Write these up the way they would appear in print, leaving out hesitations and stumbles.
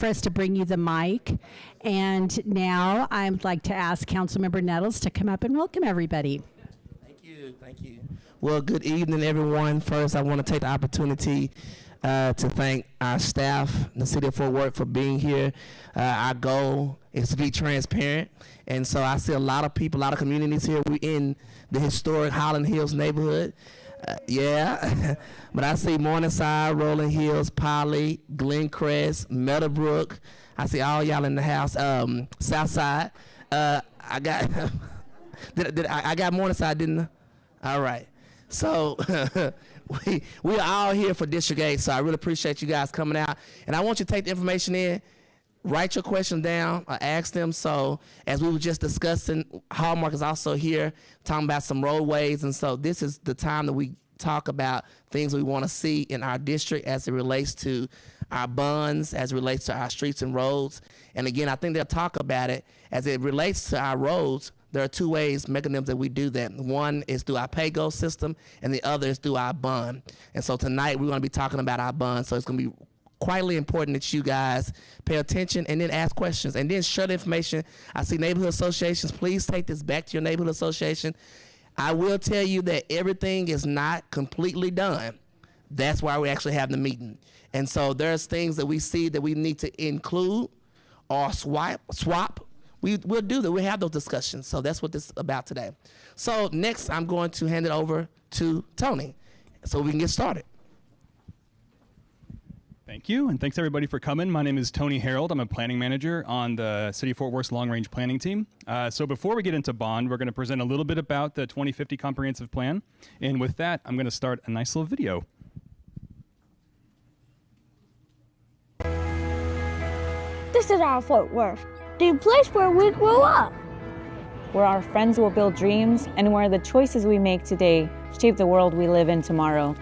for us to bring you the mic. And now I'd like to ask Councilmember Nettles to come up and welcome everybody. Thank you. Thank you. Well, good evening, everyone. First, I want to take the opportunity to thank our staff, the City of Fort Worth, for being here. Our goal is to be transparent. And so I see a lot of people, a lot of communities here. We're in the historic Highland Hills neighborhood. Yeah, but I see Morningside, Rolling Hills, Poly, Glencrest, Meadowbrook. I see all y'all in the house. Southside. I got I got Morningside, didn't I? All right. So we are all here for District 8, so I really appreciate you guys coming out. And I want you to take the information in, write your question down, or ask them. So as we were just discussing, Hallmark is also here talking about some roadways. And so this is the time that we talk about things we want to see in our district as it relates to our bonds, as it relates to our streets and roads. And again, I think they'll talk about it as it relates to our roads. There are two ways, mechanisms that we do that. One is through our pay-go system, and the other is through our bond. And so tonight we're going to be talking about our bond. So it's going to be quietly important that you guys pay attention and then ask questions and then share the information. I see neighborhood associations. Please take this back to your neighborhood association. I will tell you that everything is not completely done. That's why we actually have the meeting. And so there's things that we see that we need to include or swap. We'll do that. We'll have those discussions. So that's what this is about today. So next, I'm going to hand it over to Tony so we can get started. Thank you, and thanks everybody for coming. My name is Tony Harold. I'm a planning manager on the City of Fort Worth's long-range planning team. So before we get into bond, we're going to present a little bit about the 2050 Comprehensive Plan. And with that, I'm going to start a nice little video. This is our Fort Worth, the place where we grew up. Where our friends will build dreams and where the choices we make today shape the world we live in tomorrow.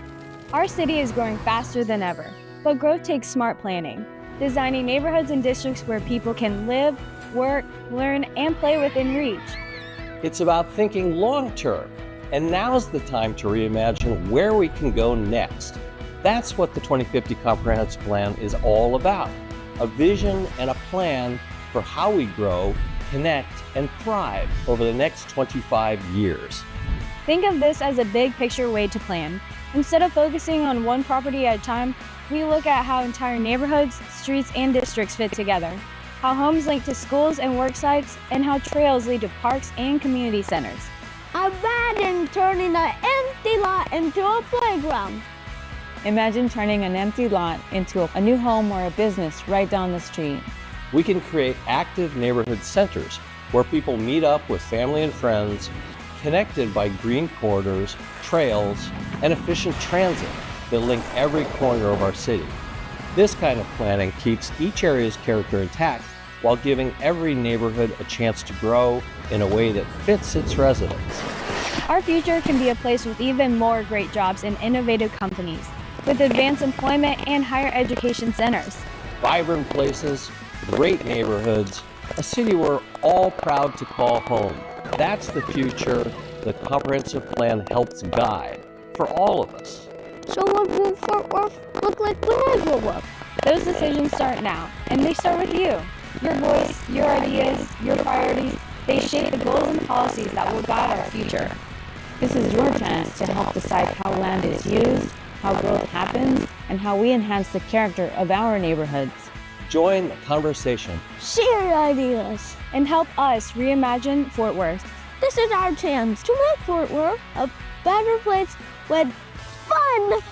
Our city is growing faster than ever, but growth takes smart planning, designing neighborhoods and districts where people can live, work, learn, and play within reach. It's about thinking long-term, and now's the time to reimagine where we can go next. That's what the 2050 Comprehensive Plan is all about. A vision and a plan for how we grow, connect, and thrive over the next 25 years. Think of this as a big picture way to plan. Instead of focusing on one property at a time, we look at how entire neighborhoods, streets, and districts fit together, how homes link to schools and work sites, and how trails lead to parks and community centers. Imagine turning an empty lot into a playground. Imagine turning an empty lot into a new home or a business right down the street. We can create active neighborhood centers where people meet up with family and friends, connected by green corridors, trails, and efficient transit that link every corner of our city. This kind of planning keeps each area's character intact while giving every neighborhood a chance to grow in a way that fits its residents. Our future can be a place with even more great jobs and innovative companies, with advanced employment and higher education centers. Vibrant places, great neighborhoods, a city we're all proud to call home. That's the future the Comprehensive Plan helps guide for all of us. So what will Fort Worth look like when I grow up? Those decisions start now, and they start with you. Your voice, your ideas, your priorities, they shape the goals and policies that will guide our future. This is your chance to help decide how land is used, how growth happens, and how we enhance the character of our neighborhoods. Join the conversation. Share ideas. And help us reimagine Fort Worth. This is our chance to make Fort Worth a better place with fun.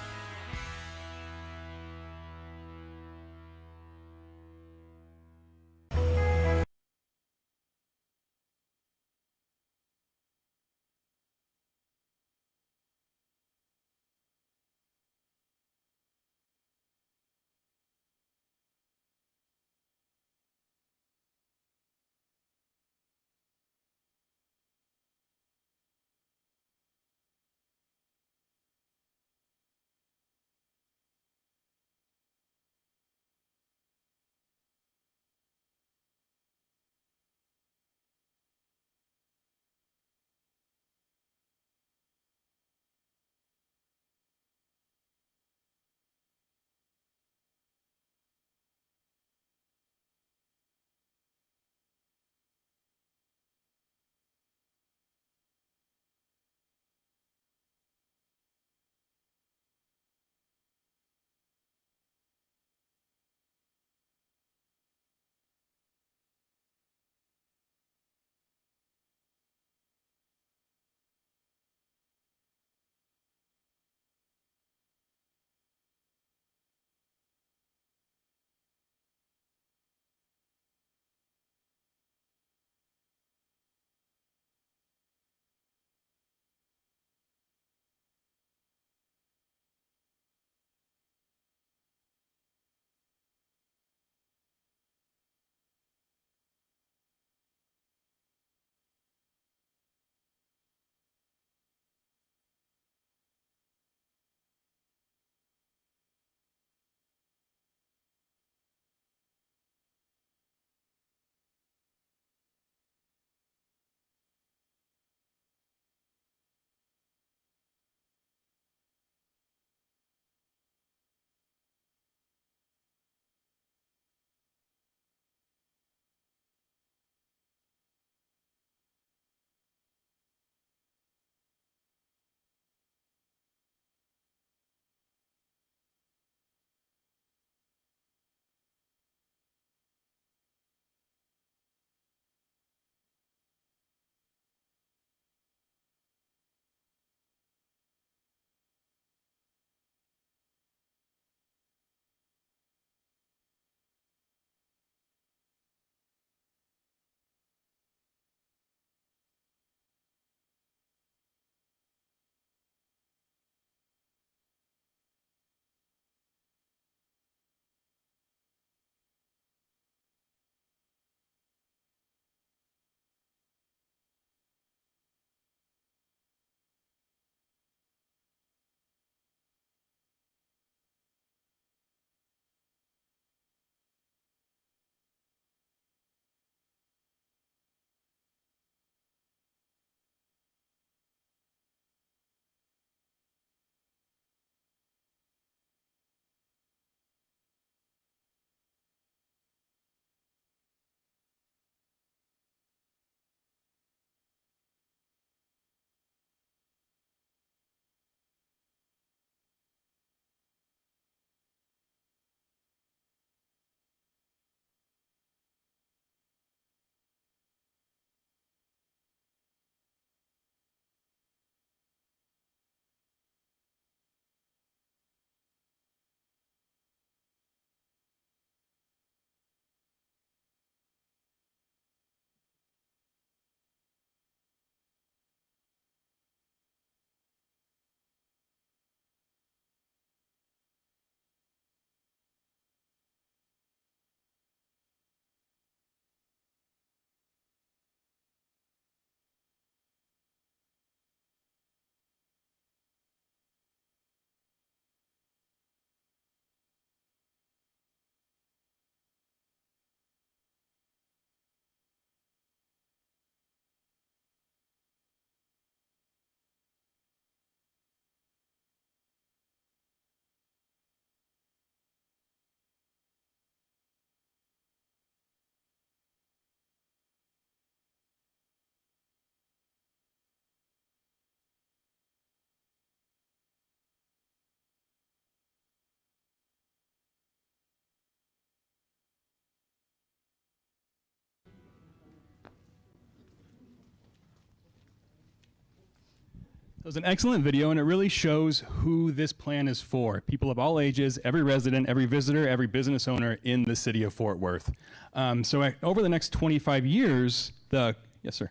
It was an excellent video, and it really shows who this plan is for. People of all ages, every resident, every visitor, every business owner in the city of Fort Worth. Over the next 25 years, yes, sir.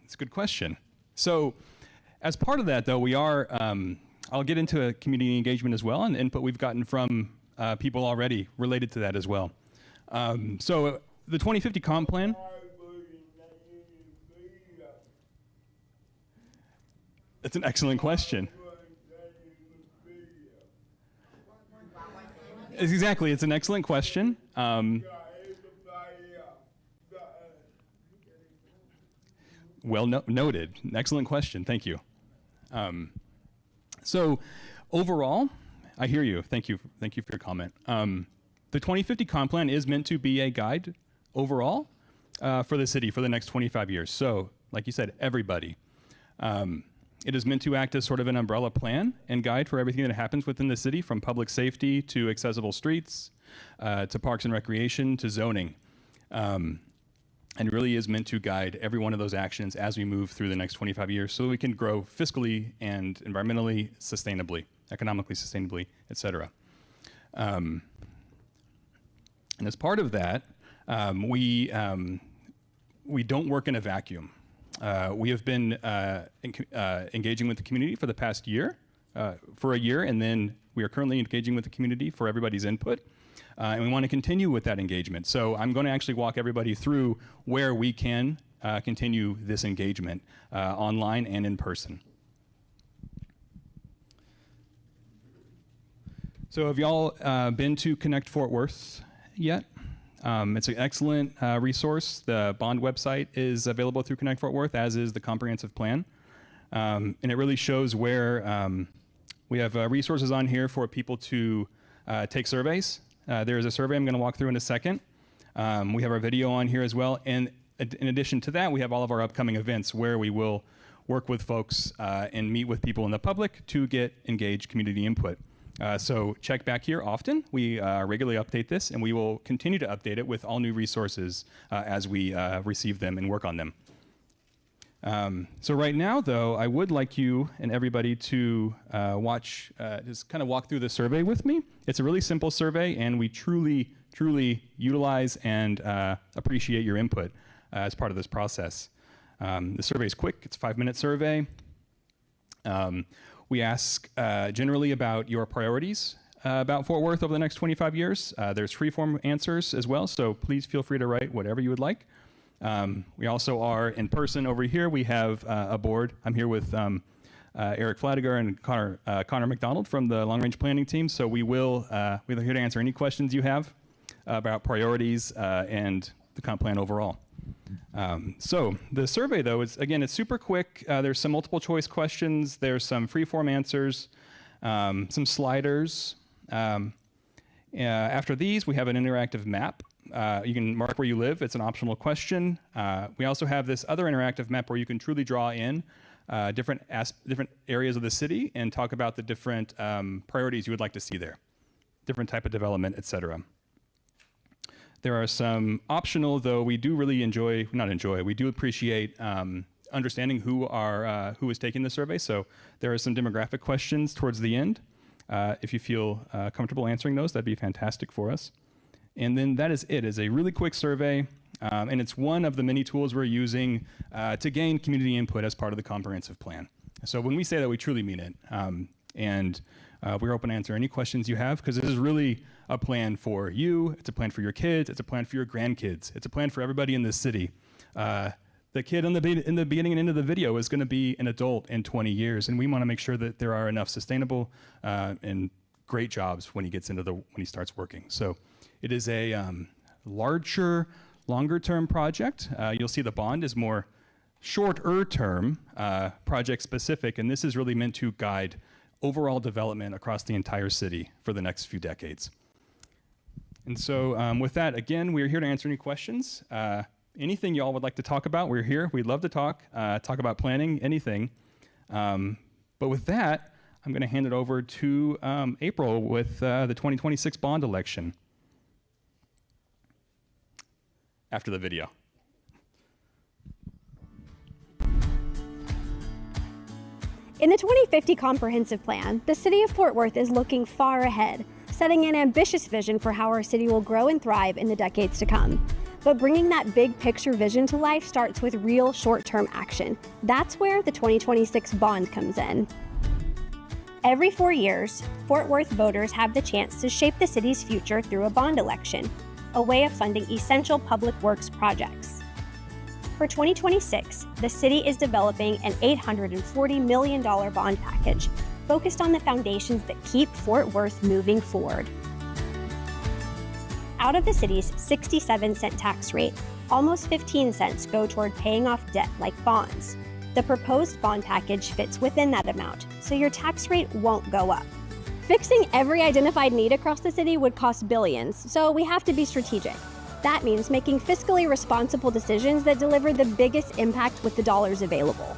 It's a good question. So as part of that, though, we are, I'll get into community engagement as well, and input we've gotten from people already related to that as well. So the 2050 comp plan. That's an excellent question. Exactly, it's an excellent question. Well noted. Excellent question. Thank you. So overall, I hear you. Thank you. Thank you for your comment. The 2050 comp plan is meant to be a guide overall for the city for the next 25 years. So, like you said, everybody. It is meant to act as sort of an umbrella plan and guide for everything that happens within the city, from public safety to accessible streets, to parks and recreation, to zoning. And really is meant to guide every one of those actions as we move through the next 25 years so that we can grow fiscally and environmentally sustainably, economically sustainably, et cetera. And as part of that, we don't work in a vacuum. We have been engaging with the community for the past year, for a year, and then we are currently engaging with the community for everybody's input. And we want to continue with that engagement. So I'm going to actually walk everybody through where we can continue this engagement online and in person. So have y'all been to Connect Fort Worth yet? It's an excellent resource. The bond website is available through Connect Fort Worth, as is the comprehensive plan. And it really shows where we have resources on here for people to take surveys. There is a survey I'm going to walk through in a second. We have our video on here as well. And in addition to that, we have all of our upcoming events where we will work with folks and meet with people in the public to get engaged community input. So check back here often. We regularly update this, and we will continue to update it with all new resources as we receive them and work on them. So right now, though, I would like you and everybody to just kind of walk through the survey with me. It's a really simple survey, and we truly utilize and appreciate your input as part of this process. The survey is quick. It's a 5-minute survey. We ask generally about your priorities about Fort Worth over the next 25 years. There's free-form answers as well, so please feel free to write whatever you would like. We also are in person over here. We have a board. I'm here with Eric Fladiger and Connor McDonald from the Long Range Planning Team. So we're here to answer any questions you have about priorities and the comp plan overall. So the survey, though, it's super quick. There's some multiple choice questions. There's some free-form answers, some sliders. After these, we have an interactive map. You can mark where you live. It's an optional question. We also have this other interactive map where you can truly draw in different areas of the city and talk about the different priorities you would like to see there, different type of development, et cetera. There are some optional, though we do really we do appreciate understanding who is taking the survey. So there are some demographic questions towards the end. If you feel comfortable answering those, that'd be fantastic for us. And then that is it. It's a really quick survey, and it's one of the many tools we're using to gain community input as part of the comprehensive plan. So when we say that, we truly mean it. And we're open to answer any questions you have, because this is really a plan for you. It's a plan for your kids. It's a plan for your grandkids. It's a plan for everybody in this city. The kid in the beginning and end of the video is going to be an adult in 20 years, and we want to make sure that there are enough sustainable and great jobs when he starts working. So it is a larger, longer-term project. You'll see the bond is more shorter-term, project-specific, and this is really meant to guide overall development across the entire city for the next few decades. And so with that, again, we're here to answer any questions. Anything y'all would like to talk about, we're here. We'd love to talk about planning, anything. But with that, I'm going to hand it over to April with the 2026 bond election. after the video. In the 2050 Comprehensive Plan, the City of Fort Worth is looking far ahead, setting an ambitious vision for how our city will grow and thrive in the decades to come. But bringing that big picture vision to life starts with real short-term action. That's where the 2026 bond comes in. Every 4 years, Fort Worth voters have the chance to shape the city's future through a bond election, a way of funding essential public works projects. For 2026, the city is developing an $840 million bond package focused on the foundations that keep Fort Worth moving forward. Out of the city's 67-cent tax rate, almost 15 cents go toward paying off debt like bonds. The proposed bond package fits within that amount, so your tax rate won't go up. Fixing every identified need across the city would cost billions, so we have to be strategic. That means making fiscally responsible decisions that deliver the biggest impact with the dollars available.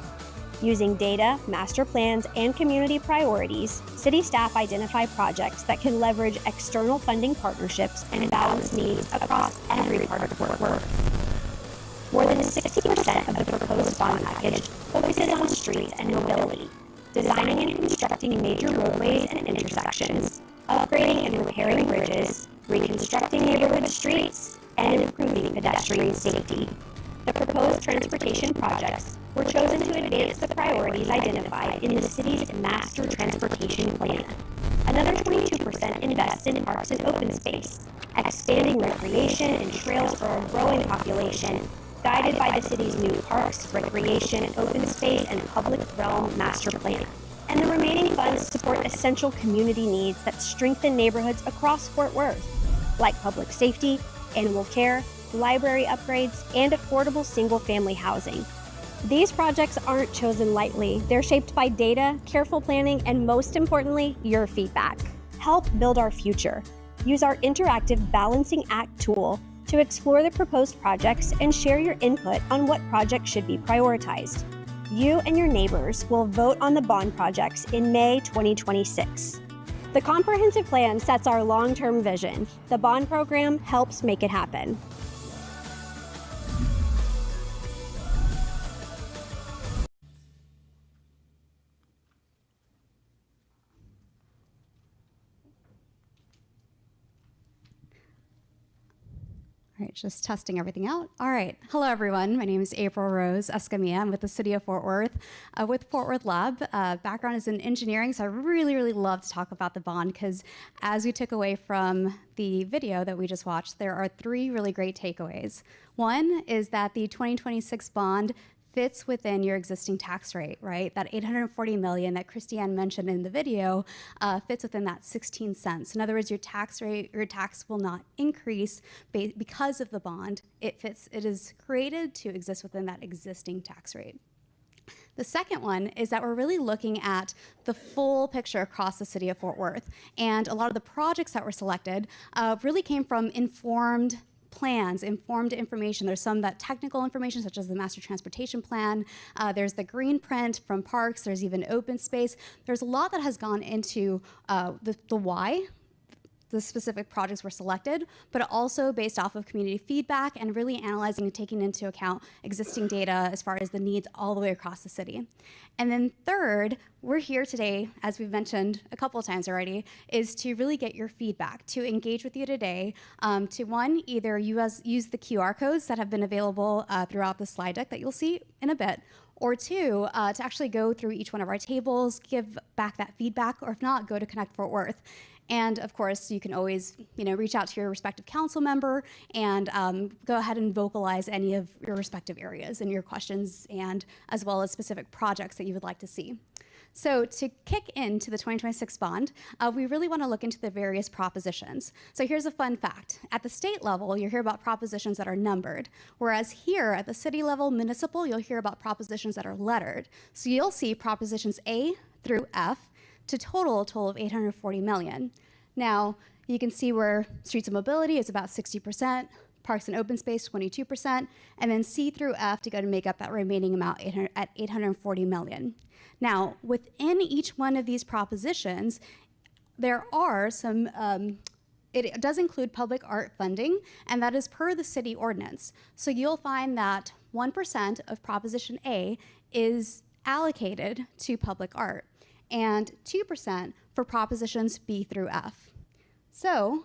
Using data, master plans, and community priorities, city staff identify projects that can leverage external funding partnerships and balance needs across every part of Fort Worth. More than 60% of the proposed bond package focuses on streets and mobility, designing and constructing major roadways and intersections, upgrading and repairing bridges, reconstructing neighborhood streets, and improving pedestrian safety. The proposed transportation projects were chosen to advance the priorities identified in the city's Master Transportation Plan. Another 22% invests in parks and open space, expanding recreation and trails for a growing population, guided by the city's new Parks, Recreation, Open Space, and Public Realm Master Plan. And the remaining funds support essential community needs that strengthen neighborhoods across Fort Worth, like public safety, animal care, library upgrades, and affordable single-family housing. These projects aren't chosen lightly. They're shaped by data, careful planning, and most importantly, your feedback. Help build our future. Use our interactive Balancing Act tool to explore the proposed projects and share your input on what projects should be prioritized. You and your neighbors will vote on the bond projects in May 2026. The comprehensive plan sets our long-term vision. The bond program helps make it happen. All right, just testing everything out. All right, hello everyone. My name is April Rose Escamilla. I'm with the City of Fort Worth, with Fort Worth Lab. Background is in engineering, so I really love to talk about the bond because as we took away from the video that we just watched, there are 3 really great takeaways. One is that the 2026 bond fits within your existing tax rate, right? That $840 million that Christiane mentioned in the video fits within that 16 cents. In other words, your tax rate, your tax will not increase because of the bond. It is created to exist within that existing tax rate. The second one is that we're really looking at the full picture across the city of Fort Worth. And a lot of the projects that were selected really came from informed plans, informed information. There's some that technical information, such as the Master Transportation Plan. There's the green print from parks. There's even open space. There's a lot that has gone into the why the specific projects were selected, but also based off of community feedback and really analyzing and taking into account existing data as far as the needs all the way across the city. And then third, we're here today, as we've mentioned a couple of times already, is to really get your feedback, to engage with you today, to one, either use the QR codes that have been available throughout the slide deck that you'll see in a bit, or two, to actually go through each one of our tables, give back that feedback, or if not, go to Connect Fort Worth. And of course, you can always, reach out to your respective council member and go ahead and vocalize any of your respective areas and your questions, and as well as specific projects that you would like to see. So to kick into the 2026 bond, we really want to look into the various propositions. So here's a fun fact. At the state level, you'll hear about propositions that are numbered, whereas here at the city level, municipal, you'll hear about propositions that are lettered. So you'll see propositions A through F to total of $840 million. Now, you can see where streets and mobility is about 60%, parks and open space 22%, and then C through F to go to make up that remaining amount at $840 million. Now, within each one of these propositions, there are some it does include public art funding, and that is per the city ordinance. So you'll find that 1% of Proposition A is allocated to public art, and 2% for Propositions B through F. So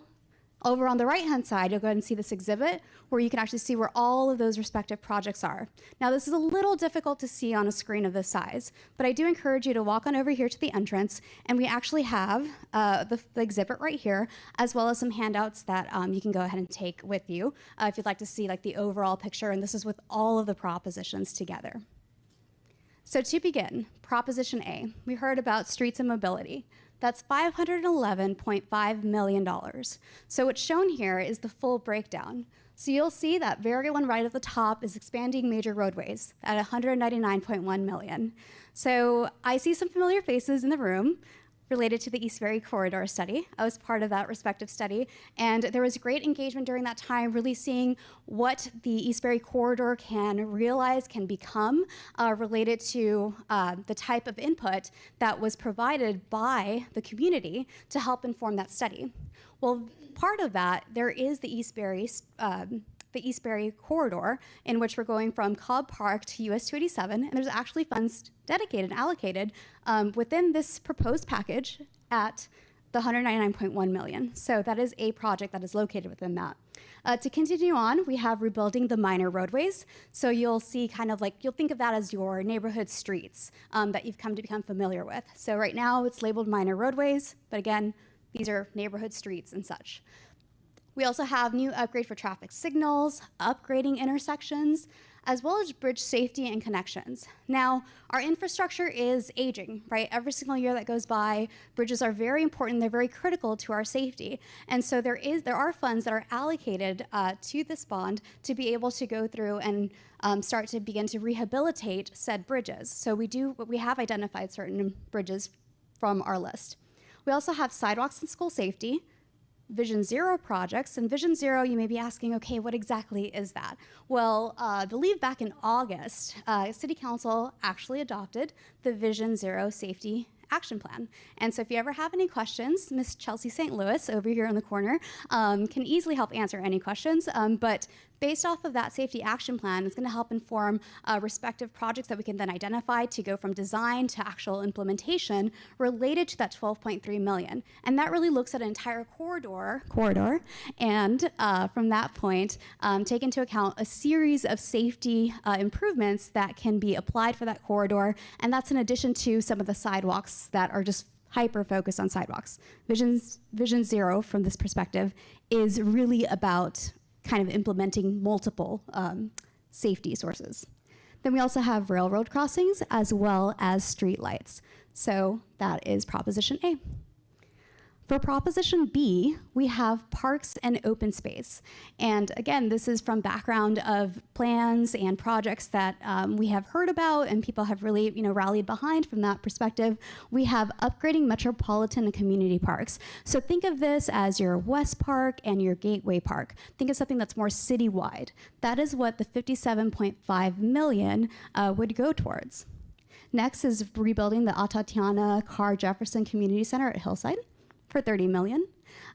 over on the right-hand side, you'll go ahead and see this exhibit where you can actually see where all of those respective projects are. Now, this is a little difficult to see on a screen of this size, but I do encourage you to walk on over here to the entrance, and we actually have the exhibit right here, as well as some handouts that you can go ahead and take with you if you'd like to see like the overall picture, and this is with all of the propositions together. So to begin, Proposition A, we heard about streets and mobility. That's $511.5 million. So what's shown here is the full breakdown. So you'll see that very one right at the top is expanding major roadways at $199.1 million. So I see some familiar faces in the room related to the Eastbury Corridor study. I was part of that respective study, and there was great engagement during that time, really seeing what the Eastbury Corridor can realize, can become, related to the type of input that was provided by the community to help inform that study. Well, part of that, there is the Eastbury Corridor, in which we're going from Cobb Park to US 287, and there's actually funds dedicated and allocated within this proposed package at the $199.1 million. So that is a project that is located within that. To continue on, we have rebuilding the minor roadways. So you'll see kind of like, you'll think of that as your neighborhood streets that you've come to become familiar with. So right now it's labeled minor roadways, but again, these are neighborhood streets and such. We also have new upgrade for traffic signals, upgrading intersections, as well as bridge safety and connections. Now, our infrastructure is aging, right? Every single year that goes by, bridges are very important, they're very critical to our safety. And so there are funds that are allocated to this bond to be able to go through and start to begin to rehabilitate said bridges. So we have identified certain bridges from our list. We also have sidewalks and school safety, Vision Zero projects. And Vision Zero, you may be asking, okay, what exactly is that? Well, I believe back in August, City Council actually adopted the Vision Zero Safety Action Plan. And so if you ever have any questions, Miss Chelsea St. Louis over here in the corner can easily help answer any questions. But based off of that safety action plan, it's going to help inform respective projects that we can then identify to go from design to actual implementation related to that $12.3 million. And that really looks at an entire corridor, and from that point, take into account a series of safety improvements that can be applied for that corridor. And that's in addition to some of the sidewalks that are just hyper-focused on sidewalks. Vision Zero, from this perspective, is really about kind of implementing multiple safety sources. Then we also have railroad crossings as well as street lights. So that is Proposition A. For Proposition B, we have parks and open space. And again, this is from background of plans and projects that we have heard about and people have really rallied behind from that perspective. We have upgrading metropolitan and community parks. So think of this as your West Park and your Gateway Park. Think of something that's more citywide. That is what the $57.5 million would go towards. Next is rebuilding the Atatiana Carr Jefferson Community Center at Hillside for $30 million.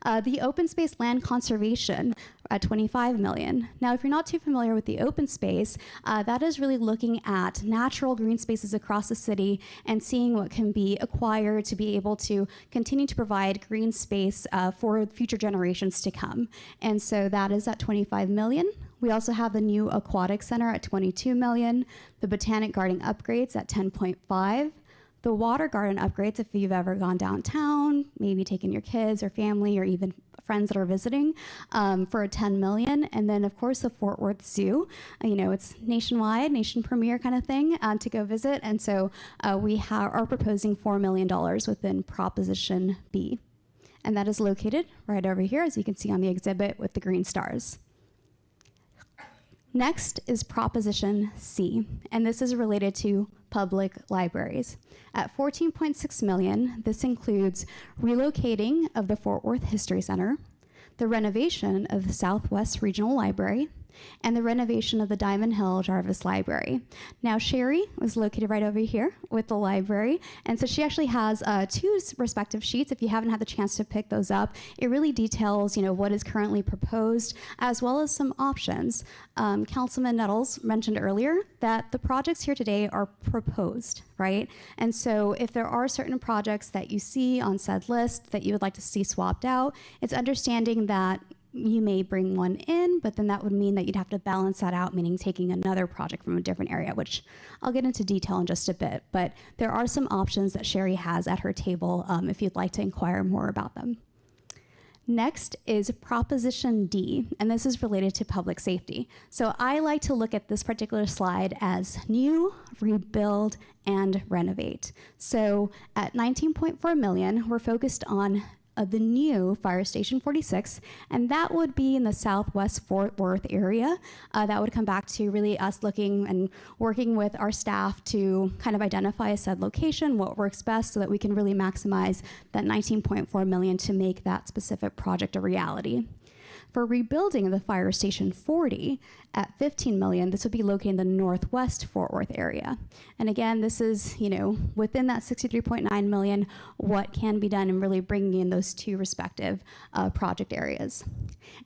The open space land conservation at $25 million. Now, if you're not too familiar with the open space, that is really looking at natural green spaces across the city and seeing what can be acquired to be able to continue to provide green space for future generations to come. And so that is at $25 million. We also have the new aquatic center at $22 million, the Botanic Garden upgrades at $10.5. The water garden upgrades, if you've ever gone downtown, maybe taken your kids or family or even friends that are visiting, for $10 million. And then, of course, the Fort Worth Zoo. It's nationwide, nation premiere kind of thing to go visit. And so we are proposing $4 million within Proposition B. And that is located right over here, as you can see on the exhibit with the green stars. Next is Proposition C, and this is related to public libraries. At $14.6 million, this includes relocating of the Fort Worth History Center, the renovation of the Southwest Regional Library, and the renovation of the Diamond Hill Jarvis Library. Now, Sherry is located right over here with the library, and so she actually has two respective sheets. If you haven't had the chance to pick those up, it really details, what is currently proposed, as well as some options. Councilman Nettles mentioned earlier that the projects here today are proposed, right? And so if there are certain projects that you see on said list that you would like to see swapped out, it's understanding that you may bring one in, but then that would mean that you'd have to balance that out, meaning taking another project from a different area, which I'll get into detail in just a bit. But there are some options that Sherry has at her table if you'd like to inquire more about them. Next is Proposition D, and this is related to public safety. So I like to look at this particular slide as new, rebuild, and renovate. So at 19.4 million, we're focused on the new Fire Station 46, and that would be in the Southwest Fort Worth area. That would come back to really us looking and working with our staff to kind of identify a said location, what works best, so that we can really maximize that 19.4 million to make that specific project a reality. For rebuilding the Fire Station 40 at 15 million, this would be located in the Northwest Fort Worth area. And again, this is, within that 63.9 million, what can be done in really bringing in those two respective project areas.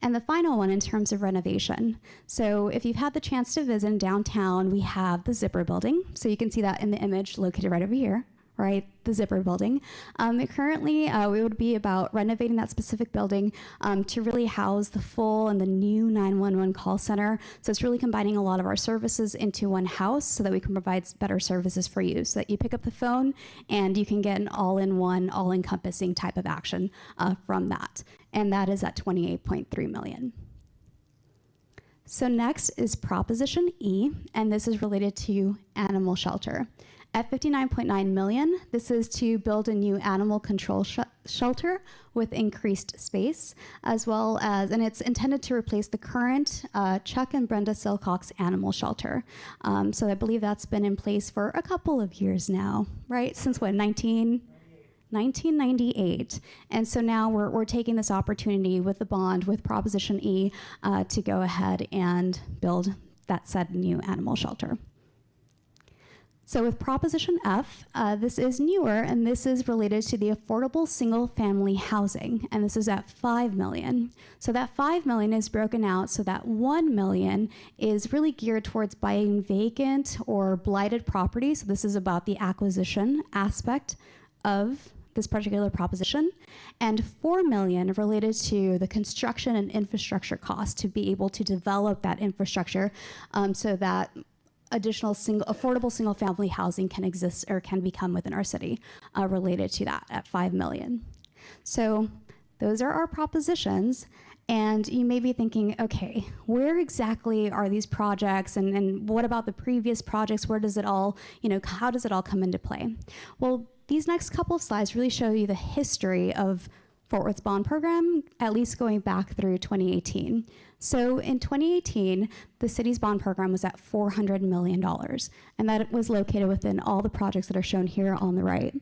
And the final one in terms of renovation. So if you've had the chance to visit downtown, we have the Zipper building. So you can see that in the image located right over here. Right, the Zipper building. Currently, we would be about renovating that specific building to really house the full and the new 911 call center. So it's really combining a lot of our services into one house so that we can provide better services for you, so that you pick up the phone and you can get an all-in-one, all-encompassing type of action from that. And that is at 28.3 million. So next is Proposition E, and this is related to animal shelter. At 59.9 million, this is to build a new animal control shelter with increased space, as well as, and it's intended to replace the current Chuck and Brenda Silcox animal shelter. So I believe that's been in place for a couple of years now, right? Since what, 1998. And so now we're taking this opportunity with the bond, with Proposition E, to go ahead and build that said new animal shelter. So with Proposition F, this is newer, and this is related to the affordable single-family housing, and this is at 5 million. So that 5 million is broken out so that 1 million is really geared towards buying vacant or blighted property. So this is about the acquisition aspect of this particular proposition, and 4 million related to the construction and infrastructure costs to be able to develop that infrastructure so that additional affordable single-family housing can exist or can become within our city related to that at 5 million. So those are our propositions. And you may be thinking, okay, where exactly are these projects, and what about the previous projects? Where does it all, how does it all come into play? Well, these next couple of slides really show you the history of Fort Worth's bond program, at least going back through 2018. So in 2018, the city's bond program was at $400 million, and that was located within all the projects that are shown here on the right.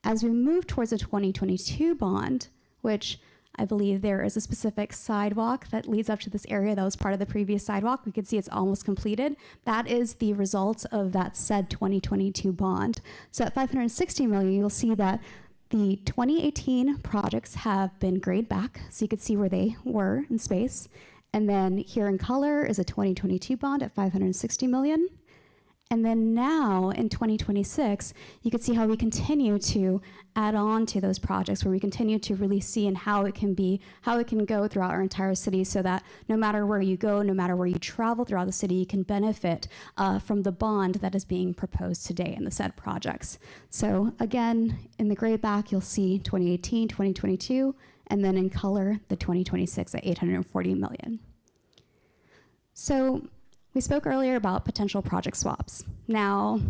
As we move towards a 2022 bond, which I believe there is a specific sidewalk that leads up to this area that was part of the previous sidewalk. We can see it's almost completed. That is the results of that said 2022 bond. So at $560 million, you'll see that the 2018 projects have been grayed back, so you can see where they were in space. And then here in color is a 2022 bond at $560 million. And then now in 2026, you can see how we continue to add on to those projects, where we continue to really see and how it can go throughout our entire city, so that no matter where you go, no matter where you travel throughout the city, you can benefit from the bond that is being proposed today in the said projects. So again, in the gray back, you'll see 2018, 2022, and then in color, the 2026 at $840 million. So we spoke earlier about potential project swaps. Now,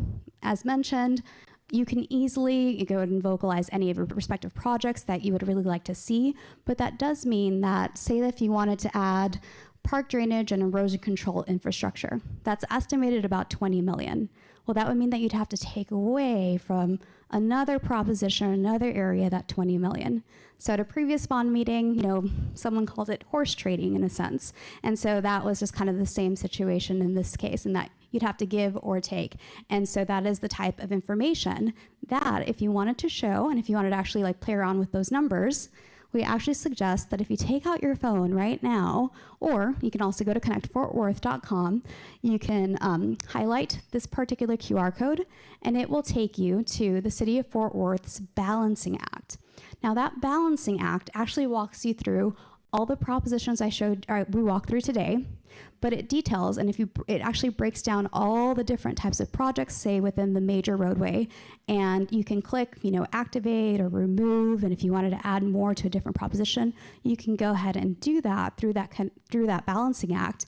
as mentioned, you can easily go and vocalize any of your respective projects that you would really like to see, but that does mean that, say that if you wanted to add park drainage and erosion control infrastructure, that's estimated about $20 million. Well, that would mean that you'd have to take away from another proposition, another area, that 20 million. So at a previous bond meeting, someone called it horse trading in a sense. And so that was just kind of the same situation in this case, in that you'd have to give or take. And so that is the type of information that if you wanted to show, and if you wanted to actually play around with those numbers, we actually suggest that if you take out your phone right now, or you can also go to connectfortworth.com, you can highlight this particular QR code, and it will take you to the City of Fort Worth's Balancing Act. Now, that Balancing Act actually walks you through all the propositions we walked through today, but it details, and it actually breaks down all the different types of projects, say within the major roadway, and you can click, activate or remove, and if you wanted to add more to a different proposition, you can go ahead and do that through that Balancing Act.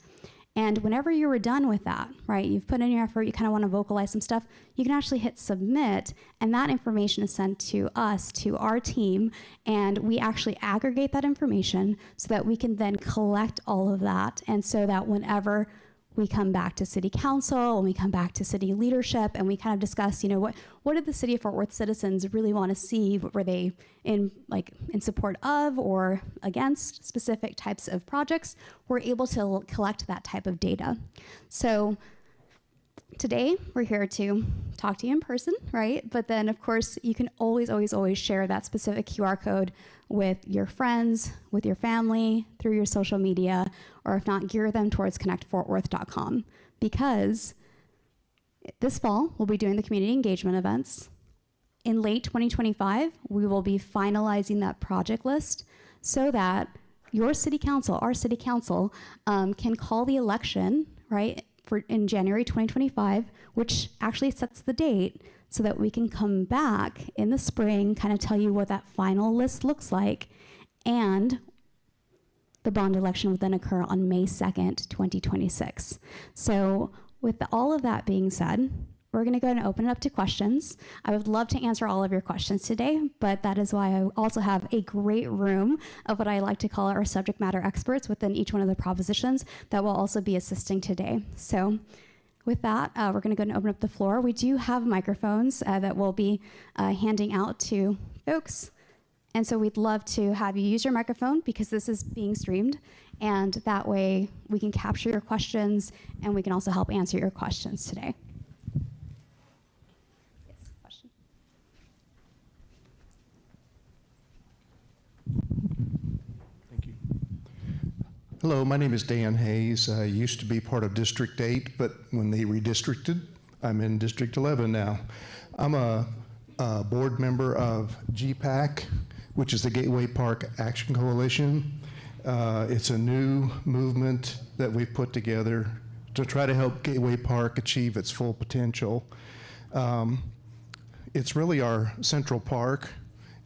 And whenever you were done with that, right, you've put in your effort, you kind of want to vocalize some stuff, you can actually hit submit, and that information is sent to us, to our team, and we actually aggregate that information so that we can then collect all of that, and so that whenever we come back to City Council, when we come back to city leadership, and we kind of discuss, what did the City of Fort Worth citizens really want to see? What were they in support of or against specific types of projects? We're able to collect that type of data. So today, we're here to talk to you in person, right? But then, of course, you can always, always, always share that specific QR code with your friends, with your family, through your social media, or if not, gear them towards connectfortworth.com. Because this fall, we'll be doing the community engagement events. In late 2025, we will be finalizing that project list so that your city council, our city council, can call the election, right, in January 2025, which actually sets the date so that we can come back in the spring, kind of tell you what that final list looks like, and the bond election would then occur on May 2nd, 2026. So with all of that being said, we're going to go and open it up to questions. I would love to answer all of your questions today, but that is why I also have a great room of what I like to call our subject matter experts within each one of the propositions that will also be assisting today. So with that, we're going to go and open up the floor. We do have microphones that we'll be handing out to folks. And so we'd love to have you use your microphone because this is being streamed. And that way we can capture your questions and we can also help answer your questions today. Yes, question. Thank you. Hello, my name is Dan Hayes. I used to be part of District 8, but when they redistricted, I'm in District 11 now. I'm a board member of GPAC, which is the Gateway Park Action Coalition. It's a new movement that we've put together to try to help Gateway Park achieve its full potential. It's really our central park,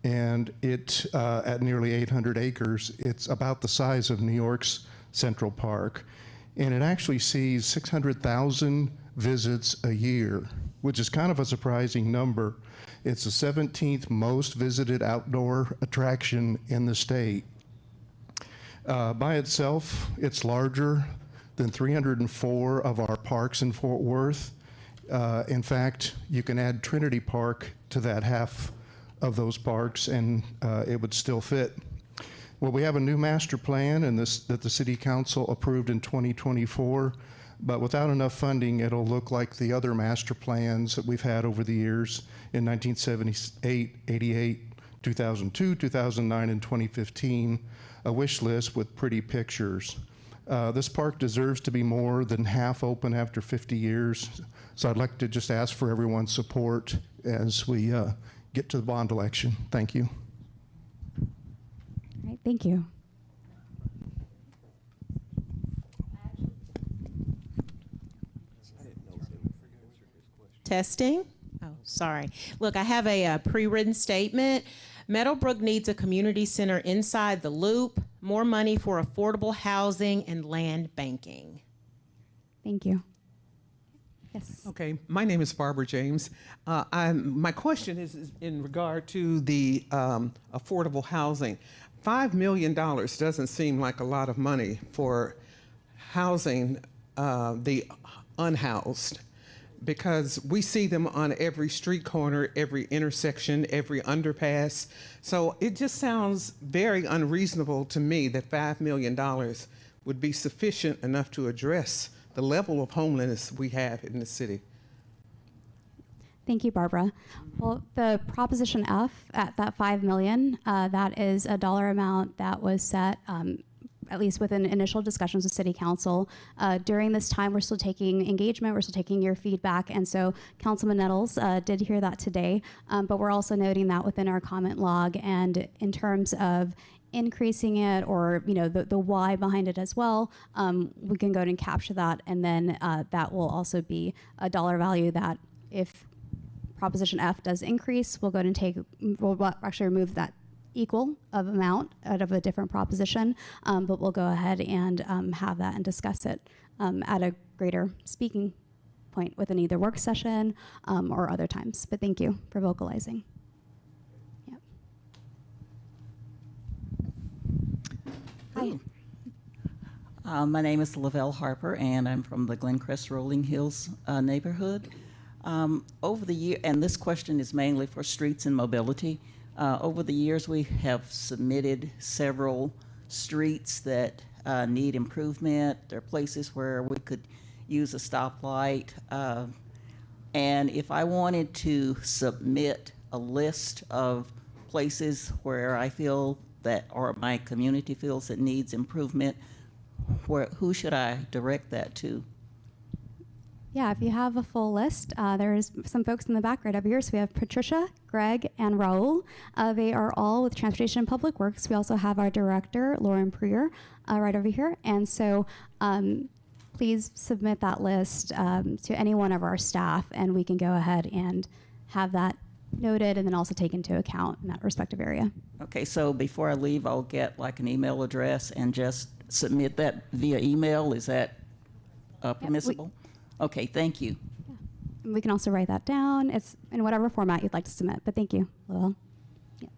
and it at nearly 800 acres, it's about the size of New York's Central Park, and it actually sees 600,000 visits a year, which is kind of a surprising number. It's the 17th most visited outdoor attraction in the state. By itself, it's larger than 304 of our parks in Fort Worth. In fact, you can add Trinity Park to that half of those parks and it would still fit. Well, we have a new master plan that the City Council approved in 2024, but without enough funding, it'll look like the other master plans that we've had over the years in 1978, 88, 2002, 2009, and 2015, a wish list with pretty pictures. This park deserves to be more than half open after 50 years, so I'd like to just ask for everyone's support as we get to the bond election. Thank you. All right, thank you. Testing. Oh, sorry. Look, I have a pre-written statement. Meadowbrook needs a community center inside the loop, more money for affordable housing and land banking. Thank you. Yes. Okay, my name is Barbara James. My question is in regard to the affordable housing. $5 million doesn't seem like a lot of money for housing the unhoused. because we see them on every street corner, every intersection, every underpass. So it just sounds very unreasonable to me that $5 million would be sufficient enough to address the level of homelessness we have in the city. Thank you, Barbara. Well, the Proposition F at that $5 million, that is a dollar amount that was set at least within initial discussions with City Council. During this time, we're still taking engagement, we're still taking your feedback, and so Councilman Nettles did hear that today, but we're also noting that within our comment log, and in terms of increasing it, or the why behind it as well, we can go ahead and capture that, and then that will also be a dollar value that if Proposition F does increase, we'll go ahead and we'll actually remove that equal of amount out of a different proposition, but we'll go ahead and have that and discuss it at a greater speaking point within either work session or other times. But thank you for vocalizing. Yep. Hi. My name is Lavelle Harper, and I'm from the Glencrest Rolling Hills neighborhood. Over the year, and this question is mainly for streets and mobility. Over the years, we have submitted several streets that need improvement. There are places where we could use a stoplight. And if I wanted to submit a list of places where I feel that, or my community feels it needs improvement, who should I direct that to? Yeah, if you have a full list, there's some folks in the back right over here. So we have Patricia, Greg, and Raul. They are all with Transportation and Public Works. We also have our director, Lauren Prier, right over here. And so please submit that list to any one of our staff, and we can go ahead and have that noted and then also take into account in that respective area. Okay, so before I leave, I'll get like an email address and just submit that via email. Is that permissible? Okay, thank you. Yeah. We can also write that down. It's in whatever format you'd like to submit, but thank you, Lil. Yeah.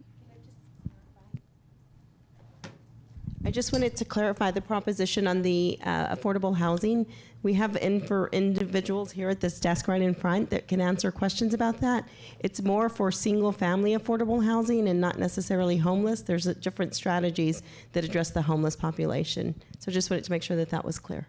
I just wanted to clarify the proposition on the affordable housing. We have for individuals here at this desk right in front that can answer questions about that. It's more for single family affordable housing and not necessarily homeless. There's different strategies that address the homeless population. So just wanted to make sure that that was clear.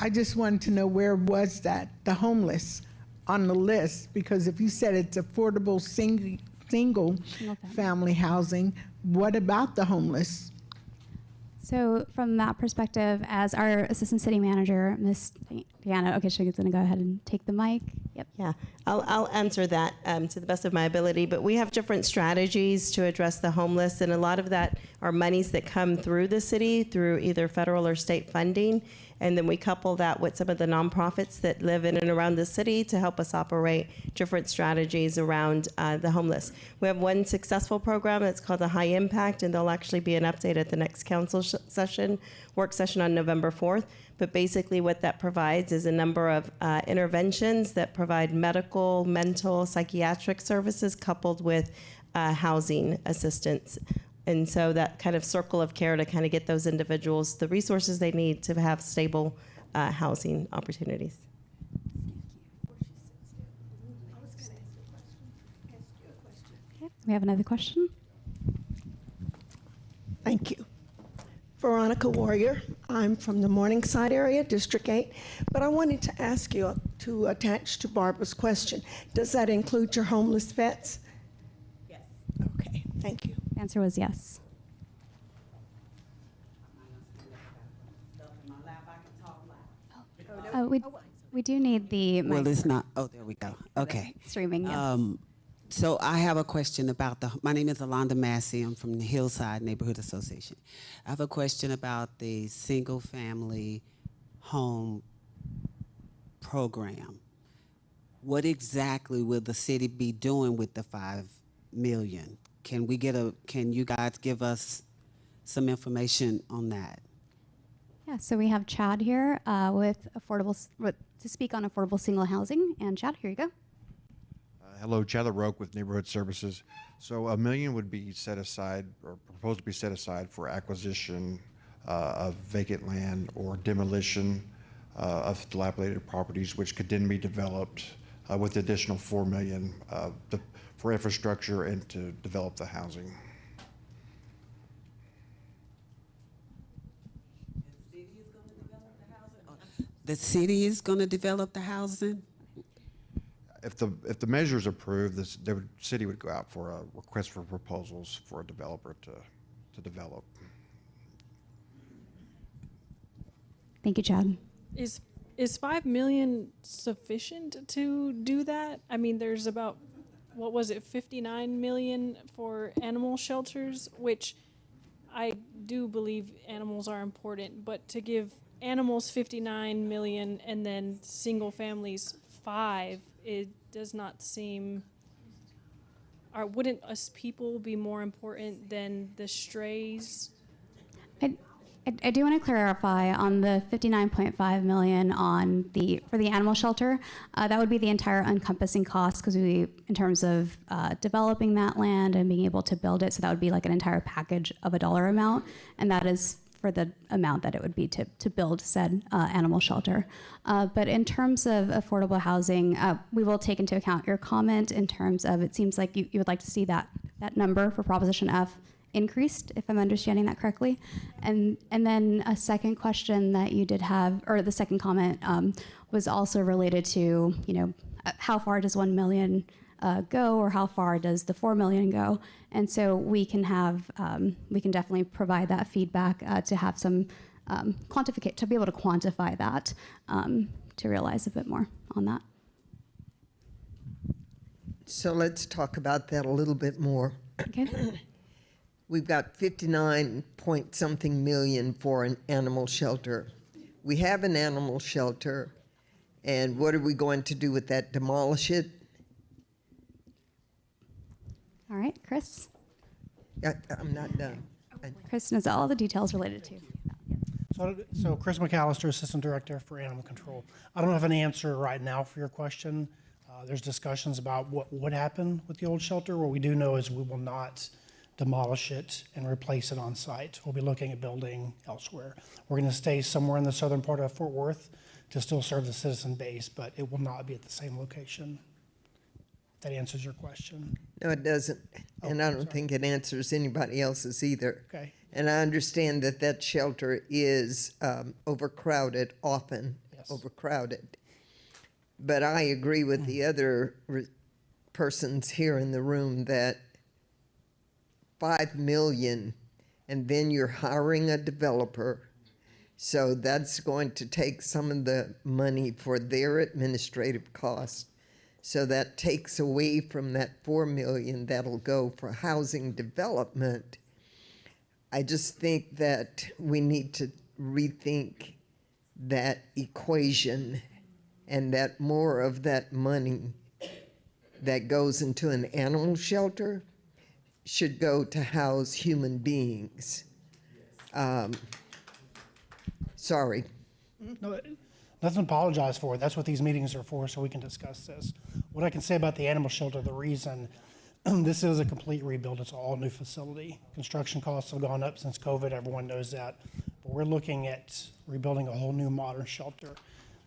I just wanted to know where was that, the homeless, on the list? Because if you said it's affordable single family housing, what about the homeless? So from that perspective, as our Assistant City Manager, Ms. Deanna, okay, she's going to go ahead and take the mic. Yep. Yeah, I'll answer that to the best of my ability, but we have different strategies to address the homeless, and a lot of that are monies that come through the city through either federal or state funding. And then we couple that with some of the nonprofits that live in and around the city to help us operate different strategies around the homeless. We have one successful program that's called the High Impact, and there'll actually be an update at the next council work session on November 4th. But basically what that provides is a number of interventions that provide medical, mental, psychiatric services coupled with housing assistance. And so that kind of circle of care to kind of get those individuals the resources they need to have stable housing opportunities. Okay, we have another question. Thank you. Veronica Warrior. I'm from the Morningside area, District 8. But I wanted to ask you to attach to Barbara's question. Does that include your homeless vets? Yes. Okay, thank you. The answer was yes. We do need the mic. Well, it's not. Oh, there we go. Okay. Streaming, yes. So I have a question about my name is Alonda Massey. I'm from the Hillside Neighborhood Association. I have a question about the single family home program. What exactly will the city be doing with the $5 million? Can you guys give us some information on that? Yeah, so we have Chad here to speak on affordable single housing. And Chad, here you go. Hello, Chad LaRoque with Neighborhood Services. So $1 million would be set aside, or proposed to be set aside, for acquisition of vacant land or demolition of dilapidated properties, which could then be developed with the additional $4 million for infrastructure and to develop the housing. The city is going to develop the housing? If the measure is approved, the city would go out for a request for proposals for a developer to develop. Thank you, Chad. Is $5 million sufficient to do that? I mean, there's about, what was it, 59 million for animal shelters, which I do believe animals are important, but to give animals 59 million and then single families 5, it does not seem, or wouldn't us people be more important than the strays? I do want to clarify on the 59.5 million for the animal shelter. That would be the entire encompassing cost, because in terms of developing that land and being able to build it, so that would be like an entire package of a dollar amount, and that is for the amount that it would be to build said animal shelter. But in terms of affordable housing, we will take into account your comment in terms of, it seems like you would like to see that number for Proposition F increased, if I'm understanding that correctly. And then a second question that you did have, or the second comment, was also related to, how far does 1 million go, or how far does the 4 million go? And so we can definitely provide that feedback to have some to be able to quantify that, to realize a bit more on that. So let's talk about that a little bit more. Okay. We've got 59 point something million for an animal shelter. We have an animal shelter, and what are we going to do with that? Demolish it? All right, Chris. I'm not done. Chris knows all the details related to. So Chris McAllister, Assistant Director for Animal Control. I don't have an answer right now for your question. There's discussions about what would happen with the old shelter. What we do know is we will not demolish it and replace it on site. We'll be looking at building elsewhere. We're going to stay somewhere in the southern part of Fort Worth to still serve the citizen base, but it will not be at the same location. If that answers your question. No, it doesn't. And I don't think it answers anybody else's either. Okay. And I understand that shelter is overcrowded, often overcrowded. But I agree with the other persons here in the room that 5 million, and then you're hiring a developer. So that's going to take some of the money for their administrative costs. So that takes away from that 4 million that'll go for housing development. I just think that we need to rethink that equation, and that more of that money that goes into an animal shelter should go to house human beings. Sorry. No, nothing to apologize for. That's what these meetings are for, so we can discuss this. What I can say about the animal shelter, the reason this is a complete rebuild, it's an all new facility. Construction costs have gone up since COVID, everyone knows that. But we're looking at rebuilding a whole new modern shelter.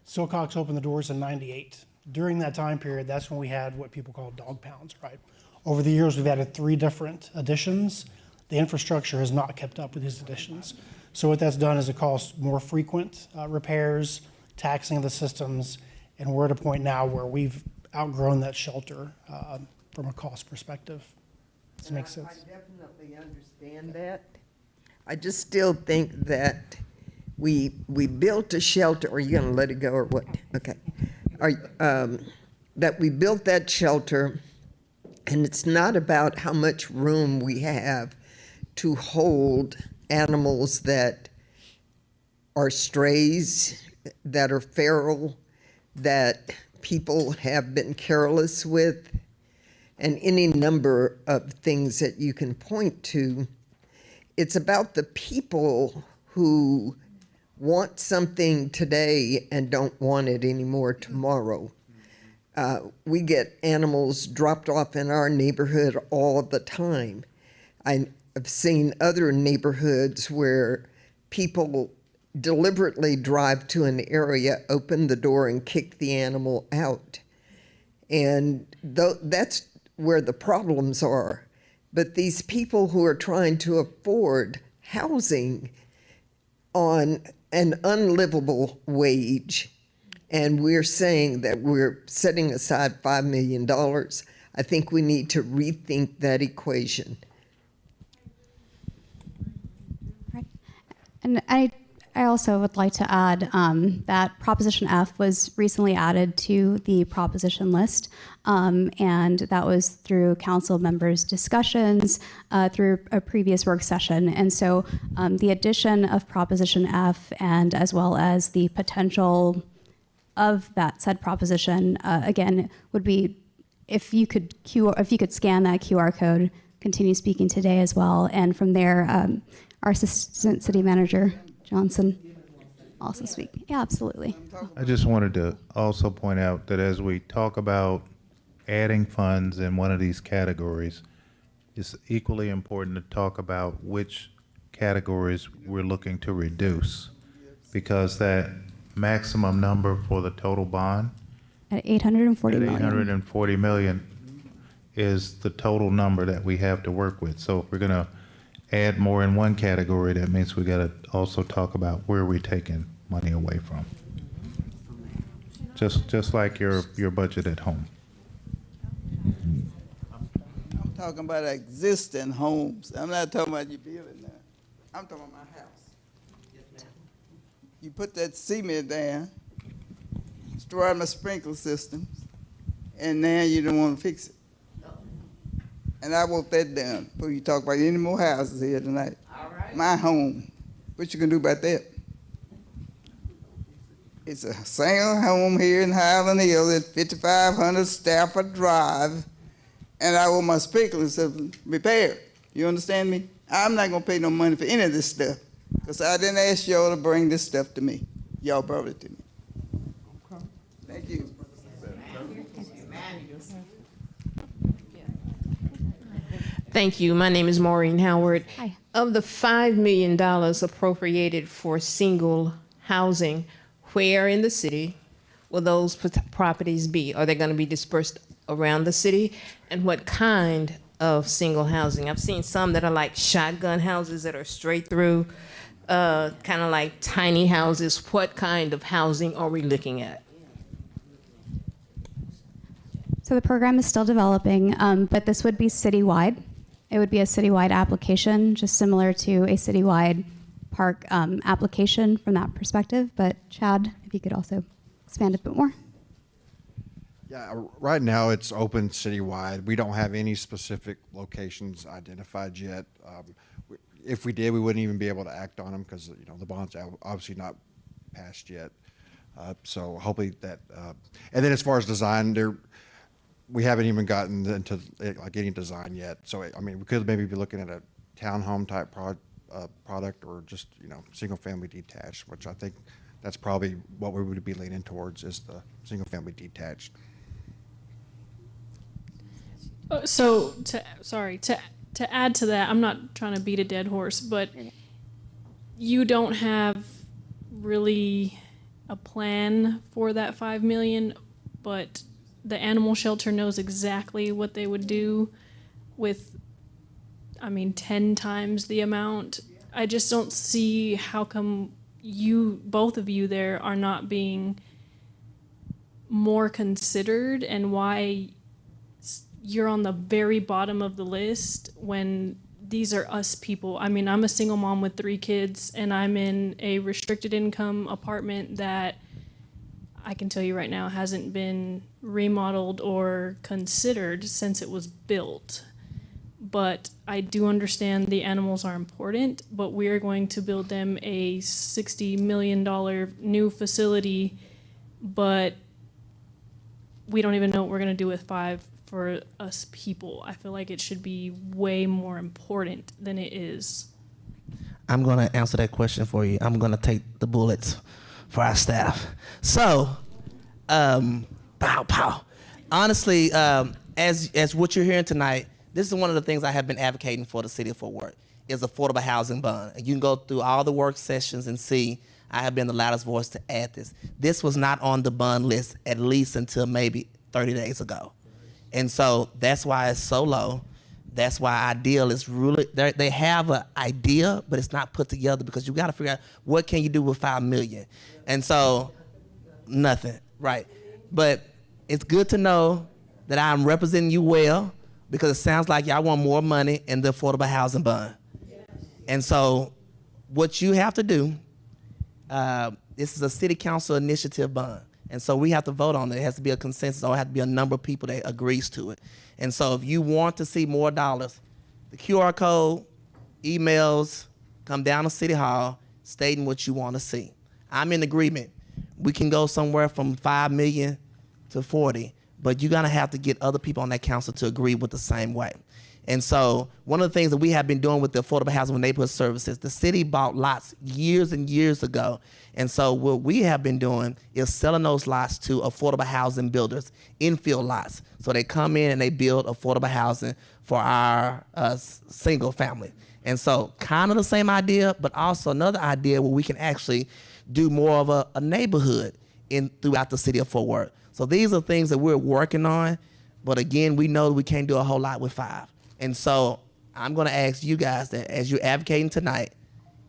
Silcox opened the doors in '98. During that time period, that's when we had what people call dog pounds, right? Over the years, we've added 3 different additions. The infrastructure has not kept up with these additions. So what that's done is it caused more frequent repairs, taxing of the systems, and we're at a point now where we've outgrown that shelter from a cost perspective. Does that make sense? I definitely understand that. I just still think that we built a shelter. Are you going to let it go or what? Okay. That we built that shelter, and it's not about how much room we have to hold animals that are strays, that are feral, that people have been careless with, and any number of things that you can point to. It's about the people who want something today and don't want it anymore tomorrow. We get animals dropped off in our neighborhood all the time. I've seen other neighborhoods where people deliberately drive to an area, open the door, and kick the animal out. And that's where the problems are. But these people who are trying to afford housing on an unlivable wage, and we're saying that we're setting aside $5 million, I think we need to rethink that equation. And I also would like to add that Proposition F was recently added to the proposition list, and that was through council members' discussions through a previous work session. And so the addition of Proposition F, and as well as the potential of that said proposition, again, would be if you could scan that QR code, continue speaking today as well, and from there, our Assistant City Manager Johnson also speak. Yeah, absolutely. I just wanted to also point out that as we talk about adding funds in one of these categories, it's equally important to talk about which categories we're looking to reduce, because that maximum number for the total bond at $840 million. 840 million is the total number that we have to work with. So if we're going to add more in one category, that means we got to also talk about where we're taking money away from. Just like your budget at home. I'm talking about existing homes. I'm not talking about your building now. I'm talking about my house. You put that cement down, destroy my sprinkler systems, and now you don't want to fix it. And I want that done before you talk about any more houses here tonight. All right. My home. What you gonna do about that? It's a single home here in Highland Hills at 5500 Stafford Drive, and I want my sprinkler system repaired. You understand me? I'm not gonna pay no money for any of this stuff, because I didn't ask y'all to bring this stuff to me. Y'all brought it to me. Thank you. Thank you. My name is Maureen Howard. Hi. Of the $5 million appropriated for single housing, where in the city will those properties be? Are they going to be dispersed around the city? And what kind of single housing? I've seen some that are like shotgun houses that are straight through, kind of like tiny houses. What kind of housing are we looking at? So the program is still developing, but this would be citywide. It would be a citywide application, just similar to a citywide park application from that perspective. But Chad, if you could also expand a bit more. Yeah, right now it's open citywide. We don't have any specific locations identified yet. If we did, we wouldn't even be able to act on them because the bond's obviously not passed yet. So hopefully that. And then as far as design, we haven't even gotten into like any design yet. So I mean, we could maybe be looking at a townhome type product, or just single family detached, which I think that's probably what we would be leaning towards, is the single family detached. So to add to that, I'm not trying to beat a dead horse, but you don't have really a plan for that $5 million, but the animal shelter knows exactly what they would do with, 10 times the amount. I just don't see how come both of you there are not being more considered, and why you're on the very bottom of the list when these are us people. I'm a single mom with 3 kids, and I'm in a restricted income apartment that I can tell you right now hasn't been remodeled or considered since it was built. But I do understand the animals are important, but we're going to build them a $60 million new facility, but we don't even know what we're going to do with 5 for us people. I feel like it should be way more important than it is. I'm going to answer that question for you. I'm going to take the bullets for our staff. So, pow. Honestly, as what you're hearing tonight, this is one of the things I have been advocating for the city of Fort Worth. is affordable housing bond. You can go through all the work sessions and see I have been the loudest voice to add this. This was not on the bond list at least until maybe 30 days ago. And so that's why it's so low. That's why Ideal is really, they have an idea, but it's not put together because you got to figure out what can you do with $5 million. And so nothing, right? But it's good to know that I'm representing you well because it sounds like y'all want more money in the affordable housing bond. And so what you have to do, this is a city council initiative bond. And so we have to vote on it. It has to be a consensus or it has to be a number of people that agrees to it. And so if you want to see more dollars, the QR code, emails, come down to City Hall stating what you want to see. I'm in agreement. We can go somewhere from 5 million to 40, but you're gonna have to get other people on that council to agree with the same way. And so one of the things that we have been doing with the Affordable Housing and Neighborhood Services, the city bought lots years and years ago. And so what we have been doing is selling those lots to affordable housing builders, infill lots. So they come in and they build affordable housing for our single family. And so kind of the same idea, but also another idea where we can actually do more of a neighborhood throughout the city of Fort Worth. So these are things that we're working on. But again, we know we can't do a whole lot with 5. And so I'm going to ask you guys that as you're advocating tonight,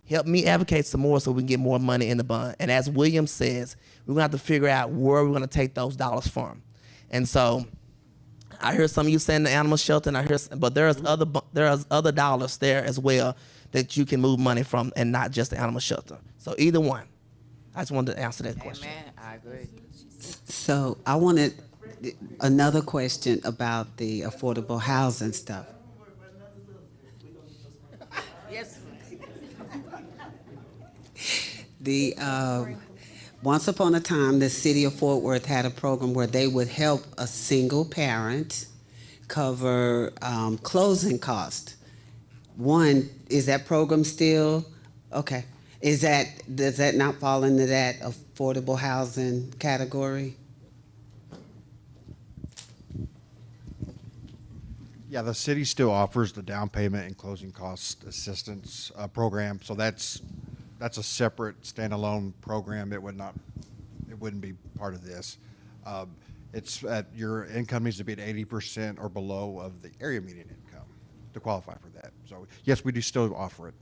help me advocate some more so we can get more money in the bond. And as William says, we're going to have to figure out where we're going to take those dollars from. And so I hear some of you saying the animal shelter, and but there's other dollars there as well that you can move money from and not just the animal shelter. So either one. I just wanted to answer that question. Amen. I agree. So I wanted another question about the affordable housing stuff. Yes. Once upon a time, the city of Fort Worth had a program where they would help a single parent cover closing costs. One, is that program still okay? Does that not fall into that affordable housing category? Yeah, the city still offers the down payment and closing cost assistance program. So that's a separate standalone program. It wouldn't be part of this. It's your income needs to be at 80% or below of the area median income to qualify for that. So yes, we do still offer it.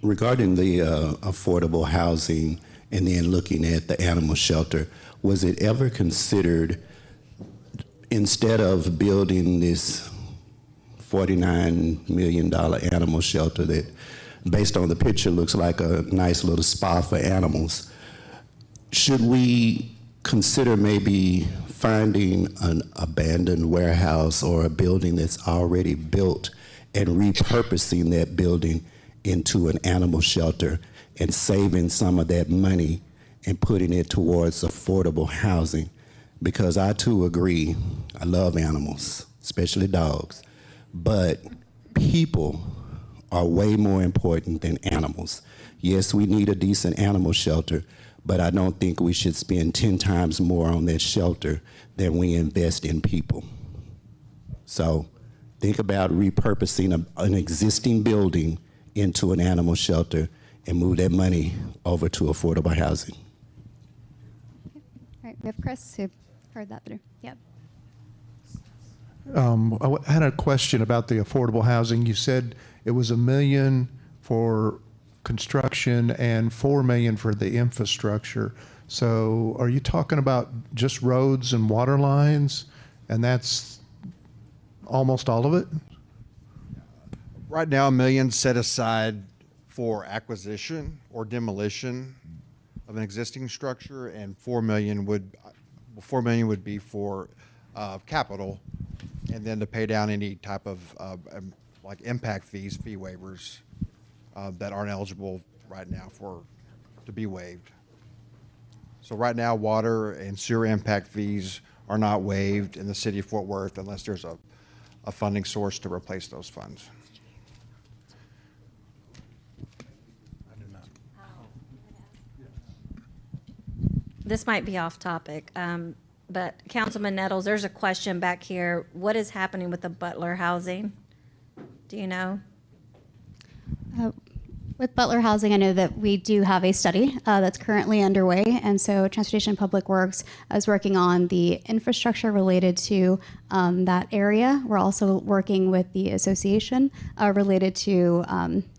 Regarding the affordable housing and then looking at the animal shelter, was it ever considered, instead of building this $49 million animal shelter that, based on the picture, looks like a nice little spa for animals, should we consider maybe finding an abandoned warehouse or a building that's already built and repurposing that building into an animal shelter and saving some of that money and putting it towards affordable housing? Because I too agree, I love animals, especially dogs, but people are way more important than animals. Yes, we need a decent animal shelter, but I don't think we should spend 10 times more on that shelter than we invest in people. So think about repurposing an existing building into an animal shelter and move that money over to affordable housing. All right, we have Chris who heard that through. Yep. I had a question about the affordable housing. You said it was $1 million for construction and $4 million for the infrastructure. So are you talking about just roads and water lines, and that's almost all of it? Right now, $1 million set aside for acquisition or demolition of an existing structure, and $4 million would be for capital, and then to pay down any type of like impact fees, fee waivers that aren't eligible right now to be waived. So right now, water and sewer impact fees are not waived in the city of Fort Worth unless there's a funding source to replace those funds. This might be off topic. but Councilman Nettles, there's a question back here. What is happening with the Butler housing? Do you know? With Butler Housing, I know that we do have a study that's currently underway, and so Transportation Public Works is working on the infrastructure related to that area. We're also working with the association related to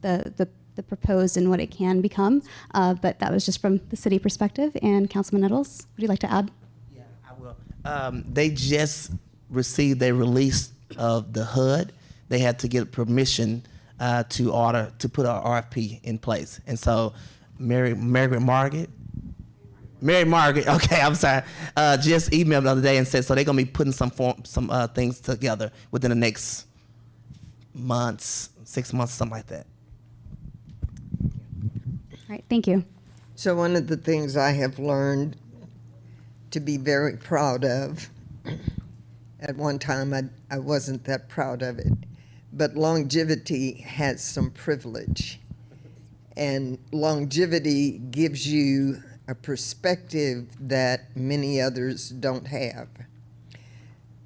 the proposed and what it can become, but that was just from the city perspective. And Councilman Nettles, would you like to add? Yeah, I will. They just received a release of the HUD. They had to get permission to put our RFP in place. And so Mary Margaret, okay, I'm sorry, just emailed the other day and said, so they're gonna be putting some things together within the next months, 6 months, something like that. All right, thank you. So one of the things I have learned to be very proud of, at one time I wasn't that proud of it, but longevity has some privilege. And longevity gives you a perspective that many others don't have.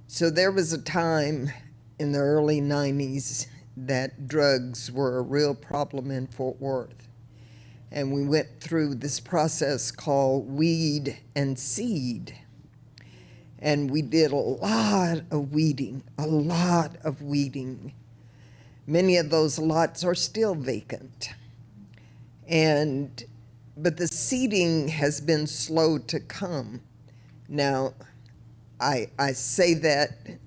So there was a time in the early 90s that drugs were a real problem in Fort Worth. And we went through this process called weed and seed. And we did a lot of weeding. Many of those lots are still vacant. But the seeding has been slow to come. Now, I say that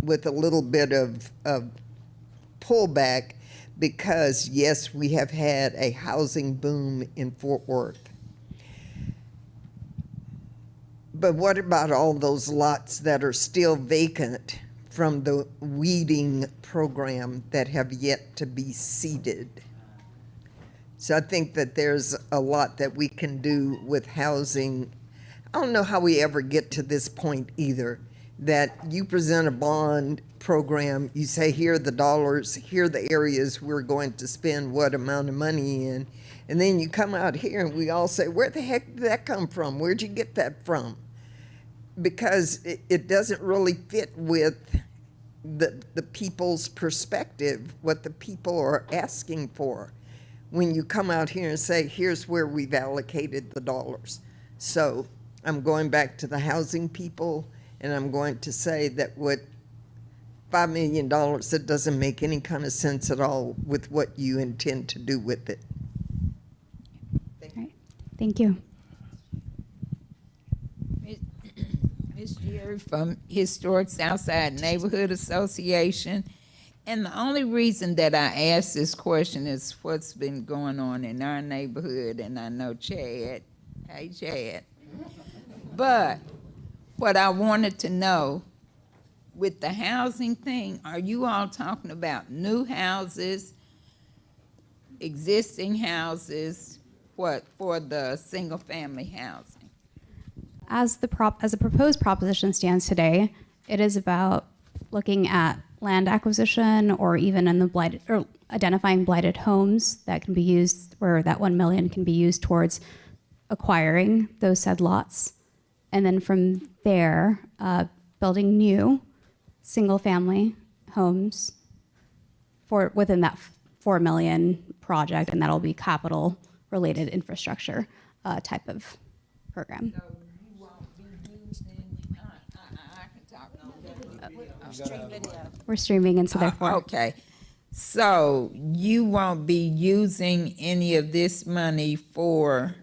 with a little bit of pullback because, yes, we have had a housing boom in Fort Worth. But what about all those lots that are still vacant from the weeding program that have yet to be seeded? So I think that there's a lot that we can do with housing. I don't know how we ever get to this point either, that you present a bond program, you say, here are the dollars, here are the areas we're going to spend what amount of money in, and then you come out here and we all say, where the heck did that come from? Where'd you get that from? Because it doesn't really fit with the people's perspective, what the people are asking for. When you come out here and say, here's where we've allocated the dollars. So I'm going back to the housing people, and I'm going to say that what $5 million, that doesn't make any kind of sense at all with what you intend to do with it. Thank you. Ms. Jerry from Historic Southside Neighborhood Association. And the only reason that I ask this question is what's been going on in our neighborhood, and I know Chad. Hey, Chad. But what I wanted to know, with the housing thing, are you all talking about new houses, existing houses, what, for the single-family housing? As the proposed proposition stands today, it is about looking at land acquisition or even in the blighted, or identifying blighted homes that can be used, where that 1 million can be used towards acquiring those said lots. And then from there, building new single family homes for within that 4 million project, and that'll be capital related infrastructure type of program. So you won't be using, I can talk on stream video. We're streaming, and so therefore. Okay. So you won't be using any of this money for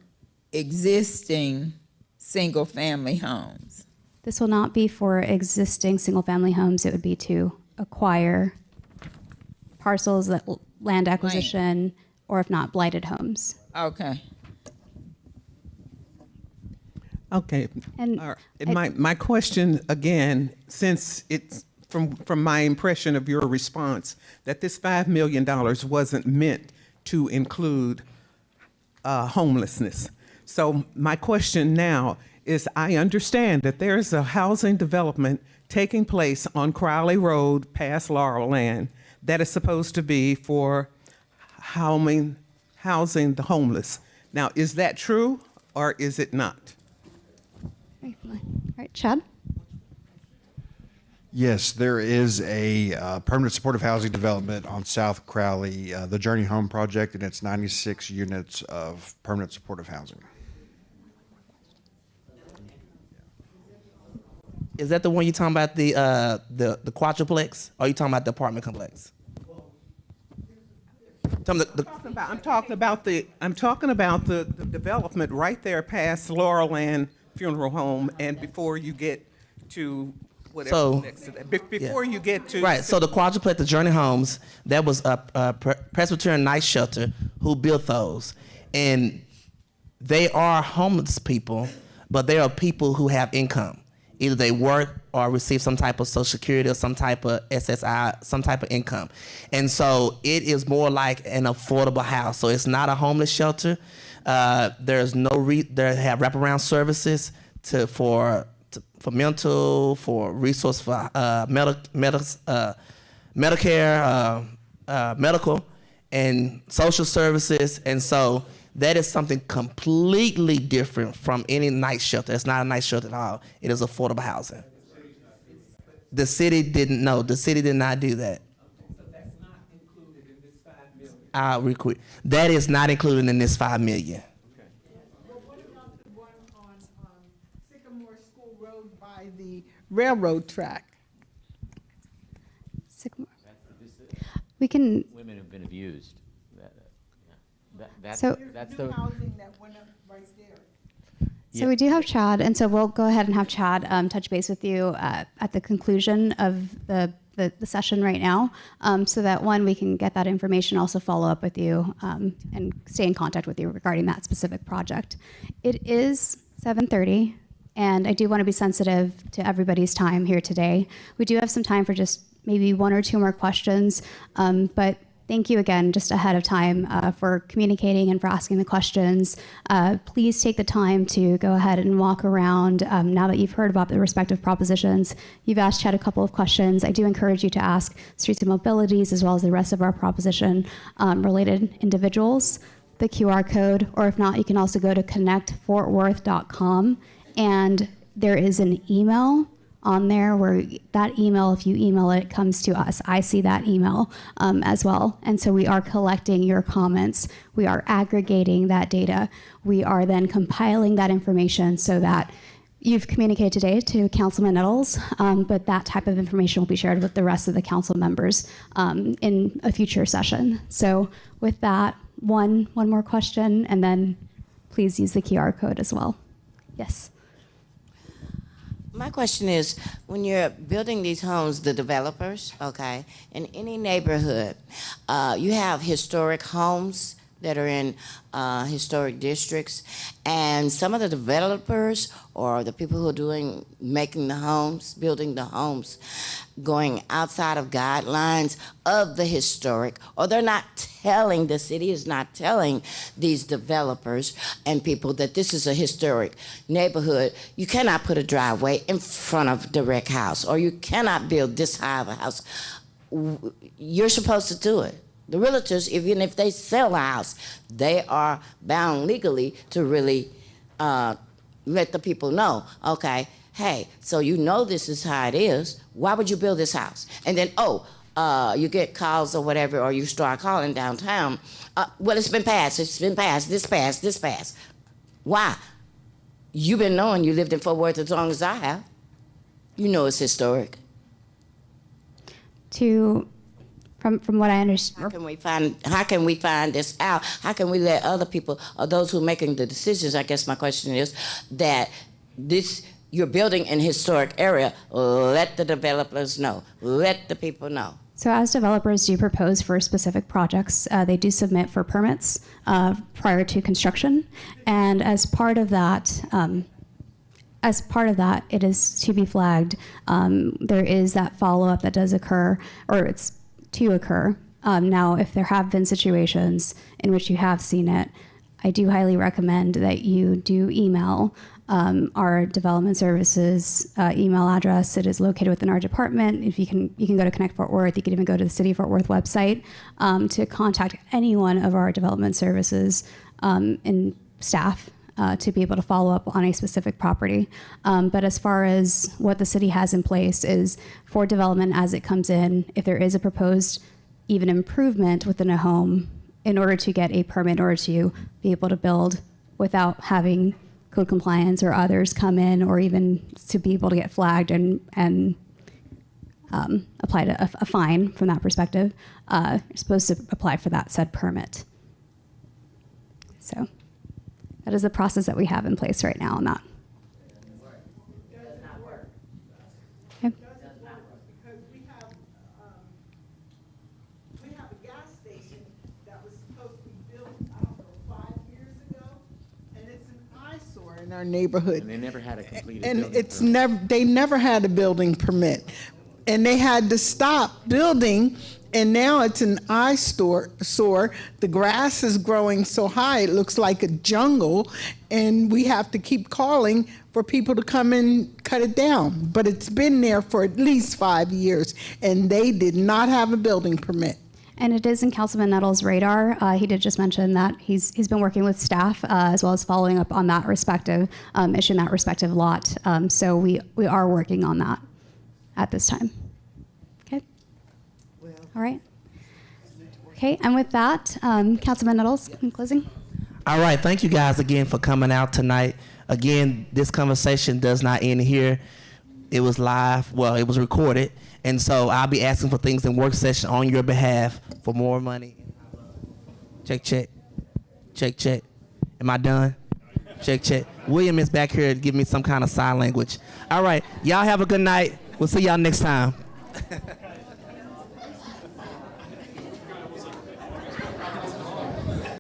existing single-family homes? This will not be for existing single-family homes. It would be to acquire parcels, that land acquisition, or if not, blighted homes. Okay. Okay. And all right. My question again, since it's from my impression of your response, that this $5 million wasn't meant to include homelessness. So my question now is, I understand that there's a housing development taking place on Crowley Road past Laurel Land that is supposed to be for housing the homeless. Now, is that true or is it not? right, Chad? Yes, there is a permanent supportive housing development on South Crowley, the Journey Home Project, and it's 96 units of permanent supportive housing. Is that the one you talking about, the quadruplex? Or are you talking about the apartment complex? I'm talking about the development right there past Laurel Land Funeral Home, and before you get to whatever next to that. Before you get to Right. So the quadruplex, the Journey Homes, that was a Presbyterian Night Shelter who built those, and they are homeless people, but they are people who have income. Either they work or receive some type of Social Security or some type of SSI, some type of income. And so it is more like an affordable house. So it's not a homeless shelter. There's no they have wraparound services for mental, for resource for Medicare, medical, and social services. And so that is something completely different from any night shelter. It's not a night shelter at all. It is affordable housing. The city didn't know. The city did not do that. So that's not included in this $5 million. I'll request. That is not included in this $5 million. Well, what about the one on Sycamore School Road by the railroad track? Sycamore. We can. Women have been abused. So- That's New the. housing that went up right there. So we do have Chad, and so we'll go ahead and have Chad touch base with you at the conclusion of the session right now, so that one, we can get that information, also follow up with you and stay in contact with you regarding that specific project. It is 7:30, and I do want to be sensitive to everybody's time here today. We do have some time for just maybe one or two more questions, but thank you again, just ahead of time, for communicating and for asking the questions. Please take the time to go ahead and walk around. Now that you've heard about the respective propositions, you've asked Chad a couple of questions. I do encourage you to ask Streets and Mobilities, as well as the rest of our proposition related individuals, the QR code, or if not, you can also go to connectfortworth.com, and there is an email on there where that email, if you email it, comes to us. I see that email as well. And so we are collecting your comments. We are aggregating that data. We are then compiling that information so that you've communicated today to Councilman Nettles, but that type of information will be shared with the rest of the council members in a future session. So with that, one more question, and then please use the QR code as well. Yes. My question is, when you're building these homes, the developers, okay, in any neighborhood, you have historic homes that are in historic districts, and some of the developers or the people who are making the homes, building the homes, going outside of guidelines of the historic, or they're not telling, the city is not telling these developers and people that this is a historic neighborhood. You cannot put a driveway in front of the rec house, or you cannot build this high of a house. You're supposed to do it. The realtors, even if they sell a house, they are bound legally to really let the people know, okay, hey, so you know this is how it is. Why would you build this house? And then, you get calls or whatever, or you start calling downtown. Well, it's been passed, this passed. Why? You've been knowing, you lived in Fort Worth as long as I have. You know it's historic. From what I understand. How can we find this out? How can we let other people, or those who are making the decisions, I guess my question is, that you're building in historic area, let the developers know, let the people know. So as developers do propose for specific projects, they do submit for permits prior to construction. And as part of that, it is to be flagged. There is that follow-up that does occur, or it's to occur. Now, if there have been situations in which you have seen it, I do highly recommend that you do email our development services email address. It is located within our department. If you can go to Connect Fort Worth. You can even go to the City of Fort Worth website to contact any one of our development services and staff to be able to follow up on a specific property. But as far as what the city has in place is for development as it comes in, if there is a proposed even improvement within a home, in order to get a permit, in order to be able to build without having code compliance or others come in, or even to be able to get flagged and applied a fine from that perspective, you're supposed to apply for that said permit. So that is the process that we have in place right now on that. Okay. We have a gas station that was supposed to be built, I don't know, 5 years ago, and it's an eyesore in our neighborhood. And they never had a completed And building it's permit. they never had a building permit. And they had to stop building, and now it's an eyesore. The grass is growing so high, it looks like a jungle, and we have to keep calling for people to come and cut it down. But it's been there for at least 5 years, and they did not have a building permit. And it is in Councilman Nettles' radar. He did just mention that he's been working with staff as well as following up on that respective issue, that respective lot. So we are working on that at this time. Okay. All right. Okay, and with that, Councilman Nettles, in closing. All right, thank you guys again for coming out tonight. Again, this conversation does not end here. It was live, well, it was recorded, and so I'll be asking for things in work session on your behalf for more money. Check, check. Check, check. Am I done? Check, check. William is back here to give me some kind of sign language. All right, y'all have a good night. We'll see y'all next time.